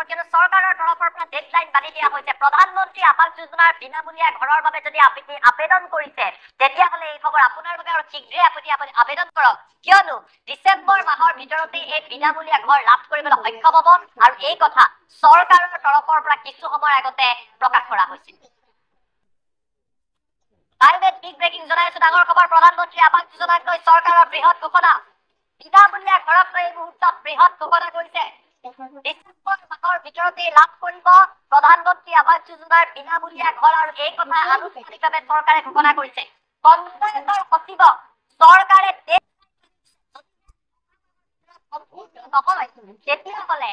কিন্তু চৰকাৰৰ তৰফৰ পৰা ডেডলাইন বান্ধি দিয়া হৈছে। প্ৰধানমন্ত্ৰী আৱাস যোজনাৰ বিনামূলীয়া ঘৰৰ বাবে যদি আপুনি আবেদন কৰিছে, তেতিয়াহ'লে এই খবৰ আপোনাৰ বাবে আৰু শীঘ্ৰে আপুনি আবেদন কৰক, কিয়নো ডিচেম্বৰ মাহৰ ভিতৰতে এই বিনামূলীয়া ঘৰ লাভ কৰিবলৈ সক্ষম হ'ব আৰু এই কথা চৰকাৰৰ তৰফৰ পৰা কিছু সময়ৰ আগতে প্ৰকাশ কৰা হৈছিল। বিগ ব্ৰেকিং জনাইছো, ডাঙৰ খবৰ। প্ৰধানমন্ত্ৰী আৱাস যোজনাক লৈ চৰকাৰৰ বৃহৎ ঘোষণা। বিনামূলীয়া ঘৰক লৈ এই মুহূৰ্তত বৃহৎ ঘোষণা কৰিছে। ডিচেম্বৰ মাহৰ ভিতৰতে লাভ কৰিব প্ৰধানমন্ত্ৰী আৱাস যোজনাৰ বিনামূলীয়া ঘৰ, আৰু এই কথা আনুষ্ঠানিকভাৱে চৰকাৰে ঘোষণা কৰিছে। পঞ্চায়তৰ সচিব চৰকাৰে নহয়, তেতিয়াহ'লে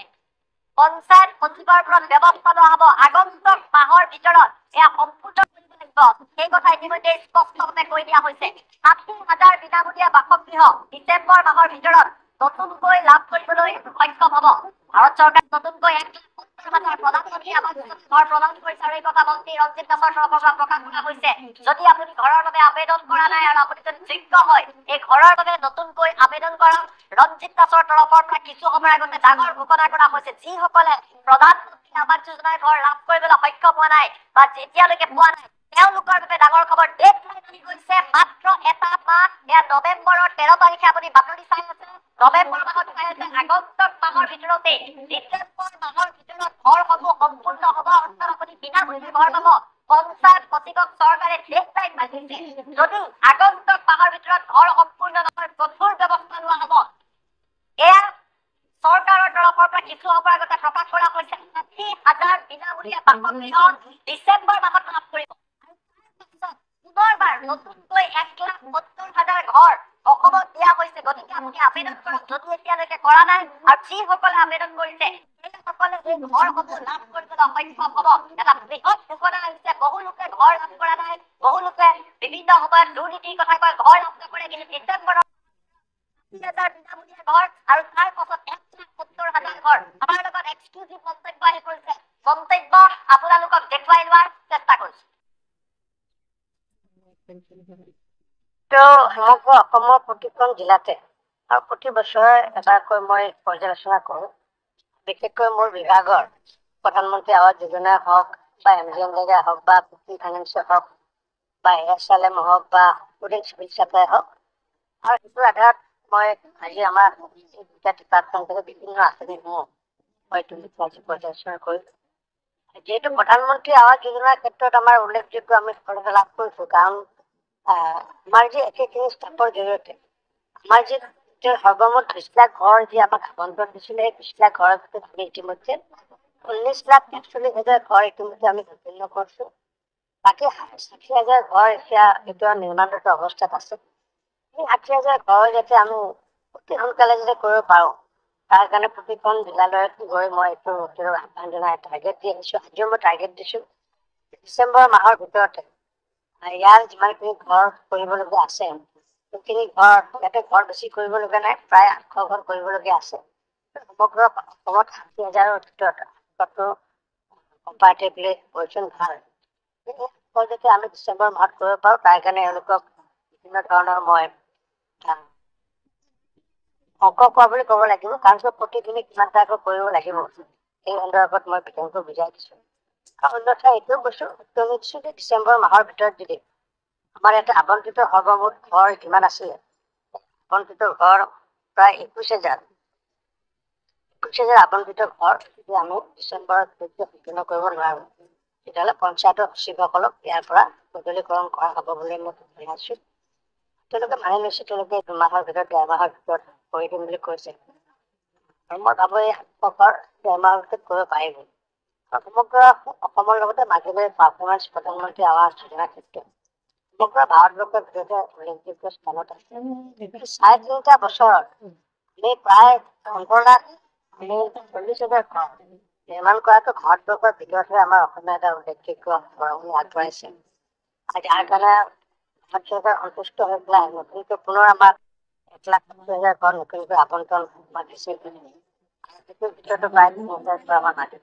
পঞ্চায়ত সচিবৰ পৰা ব্যৱস্থা লোৱা হ'ব। আগন্তুক মাহৰ ভিতৰত এয়া সম্পূৰ্ণ কৰিব লাগিব, সেই কথা ইতিমধ্যে স্পষ্টভাৱে কৈ দিয়া হৈছে। 60,000 বিনামূলীয়া বাসগৃহ ডিচেম্বৰ মাহৰ ভিতৰত নতুনকৈ লাভ কৰিবলৈ সক্ষম হ'ব। ভাৰত চৰকাৰে নতুনকৈ 1,70,000 প্ৰধানমন্ত্ৰী আৱাস ঘৰ প্ৰদান কৰিছে, আৰু এই কথা মন্ত্ৰী ৰঞ্জিত দাসৰ তৰফৰ পৰা প্ৰকাশ কৰা হৈছে। যদি আপুনি ঘৰৰ বাবে আবেদন কৰা নাই আৰু আপুনি যদি যোগ্য হয়, এই ঘৰৰ বাবে নতুনকৈ আবেদন কৰক। ৰঞ্জিত দাসৰ তৰফৰ পৰা কিছু সময়ৰ আগতে ডাঙৰ ঘোষণা কৰা হৈছে। যিসকলে প্ৰধানমন্ত্ৰী আৱাস যোজনাৰ ঘৰ লাভ কৰিবলৈ সক্ষম হোৱা নাই বা এতিয়ালৈকে পোৱা নাই, তেওঁলোকৰ বাবে ডাঙৰ খবৰ। ডেডলাইন আহি গৈছে, মাত্ৰ এটা মাহ। এয়া নৱেম্বৰৰ 13 তাৰিখে আপুনি বাতৰি চাই আছে। নৱেম্বৰ মাহত চাই আছে, আগন্তুক মাহৰ ভিতৰতে ডিচেম্বৰ মাহৰ ভিতৰত ঘৰসমূহ সম্পূৰ্ণ হ'ব, অৰ্থাৎ আপুনি বিনামূলীয়া ঘৰ পাব। পঞ্চায়ত সচিবক চৰকাৰে ডেডলাইন বান্ধিছে। যদি আগন্তুক মাহৰ ভিতৰত ঘৰ সম্পূৰ্ণ নহয়, কঠোৰ ব্যৱস্থা লোৱা হ'ব। এয়া চৰকাৰৰ তৰফৰ পৰা কিছু সময়ৰ আগতে প্ৰকাশ কৰা হৈছে। 60,000 বিনামূলীয়া বাসগৃহ ডিচেম্বৰ মাহত লাভ কৰিব। পুনৰবাৰ নতুনকৈ 1,70,000 ঘৰ অসমত দিয়া হৈছে। গতিকে আপুনি আবেদন কৰক যদি এতিয়ালৈকে কৰা নাই, আৰু যিসকলে আবেদন কৰিছে সেইসকলে এই ঘৰসমূহ লাভ কৰিবলৈ সক্ষম হ'ব। এটা বৃহৎ ঘোষণা আহিছে। বহু লোকে ঘৰ লাভ কৰা নাই, বহু লোকে বিভিন্ন সময়ত দুৰ্নীতিৰ কথা কয়, ঘৰ লাভ নকৰে, কিন্তু ডিচেম্বৰত 60,000 বিনামূলীয়া ঘৰ আৰু তাৰ পাছত 1,70,000 ঘৰ। আমাৰ লগত এক্সক্লুচিভ মন্তব্য আহি পৰিছে। মন্তব্য আপোনালোকক দেখুৱাই লোৱাৰ চেষ্টা কৰিছো। সমগ্ৰ অসমৰ প্ৰতিখন জিলাতে আৰু প্ৰতি বছৰে এবাৰকৈ মই পৰ্যালোচনা কৰোঁ। বিশেষকৈ মোৰ বিভাগৰ প্ৰধানমন্ত্ৰী আৱাস যোজনা হওক বা MGNREGA হওক বা পিপি ফাইনেন্স হওক বা ASLM হওক বা ষ্টুডেণ্ট চিভিল চাপ্লাই হওক, আৰু সেইটো আধাৰত মই আজি আমাৰ এই দুটা ডিপাৰ্টমেণ্টৰ বিভিন্ন আঁচনিসমূহ মই পৰ্যালোচনা কৰিলোঁ। যিহেতু প্ৰধানমন্ত্ৰী আৱাস যোজনাৰ ক্ষেত্ৰত আমাৰ উল্লেখযোগ্য আমি সফলতা লাভ কৰিছোঁ, কাৰণ আমাৰ যি একেখিনি ষ্টাফৰ জৰিয়তে আমাৰ যি সৰ্বমুঠ 20 লাখ ঘৰ যি আমাক আবণ্টন দিছিলে, সেই 20 লাখ ঘৰৰ ভিতৰত আমি ইতিমধ্যে 19,41,000 ঘৰ ইতিমধ্যে আমি সম্পূৰ্ণ কৰিছোঁ। বাকী 60,000 ঘৰ এতিয়া নিৰ্মাণৰত অৱস্থাত আছে। এই 60,000 ঘৰ যাতে আমি অতি সোনকালে যাতে কৰিব পাৰোঁ, তাৰ কাৰণে প্ৰতিখন জিলালৈ গৈ মই এইটো আহ্বান জনাই টাৰ্গেট দি আহিছোঁ। আজিও মই টাৰ্গেট দিছোঁ ডিচেম্বৰ মাহৰ ভিতৰতে ইয়াৰ যিমানখিনি ঘৰ কৰিবলগীয়া আছে, সেইখিনি ঘৰ ইয়াতে ঘৰ বেছি কৰিবলগীয়া নাই, প্ৰায় 800 ঘৰ কৰিবলগীয়া আছে। সমগ্ৰ অসমত 60,000ৰ ভিতৰত কম্পাৰেটিভলি পজিশ্যন ভাল। যাতে আমি ডিচেম্বৰ মাহত কৰিব পাৰোঁ, তাৰ কাৰণে এওঁলোকক বিভিন্ন ধৰণৰ মই অংক কোৱা বুলি ক'ব লাগিব, কাৰণ প্ৰতিদিনে কিমানটাকৈ কৰিব লাগিব সেই সন্দৰ্ভত মই বিতংকৈ বুজাই দিছোঁ। অন্যথা এইটোও কৈছোঁ যে ডিচেম্বৰ মাহৰ ভিতৰত যদি আমাৰ ইয়াতে আবণ্টিত সৰ্বমুঠ ঘৰ কিমান আছিলে, আবণ্টিত ঘৰ প্ৰায় 21,000 আবণ্টিত ঘৰ যদি আমি ডিচেম্বৰত সম্পূৰ্ণ কৰিব নোৱাৰোঁ, তেতিয়াহ'লে পঞ্চায়তৰ সচিবসকলক ইয়াৰ পৰা বদলীকৰণ কৰা হ'ব বুলি মই জনাইছোঁ। তেওঁলোকে মানি লৈছে, তেওঁলোকে 2 মাহৰ ভিতৰত 1.5 মাহৰ ভিতৰত কৰি দিম বুলি কৈছে, আৰু মই ভাবোঁ এই 800 ঘৰ 1.5 মাহৰ ভিতৰত কৰিব পাৰিব। সমগ্ৰ অসমৰ লগতে মাজুলীৰ পাৰফৰ্মেঞ্চ প্ৰধানমন্ত্ৰী আৱাস যোজনাৰ ক্ষেত্ৰত সমগ্ৰ ভাৰতবৰ্ষৰ ভিতৰতে উল্লেখযোগ্য স্থানত আছে। 3.5 বছৰত আমি প্ৰায় 15,40,000 ঘৰ নিৰ্মাণ কৰাটো ভাৰতবৰ্ষৰ ভিতৰতে আমাৰ অসমীয়া এটা উল্লেখযোগ্য বৰঙণি আগবঢ়াইছে। যাৰ কাৰণে ভাৰত চৰকাৰ সন্তুষ্ট হৈ পেলাই নতুনকৈ পুনৰ আমাক 1,70,000 ঘৰ নতুনকৈ আবণ্টন দিছে। সেইটোৰ ভিতৰতো প্ৰায় 3,000 ঘৰ আমাৰ মাটি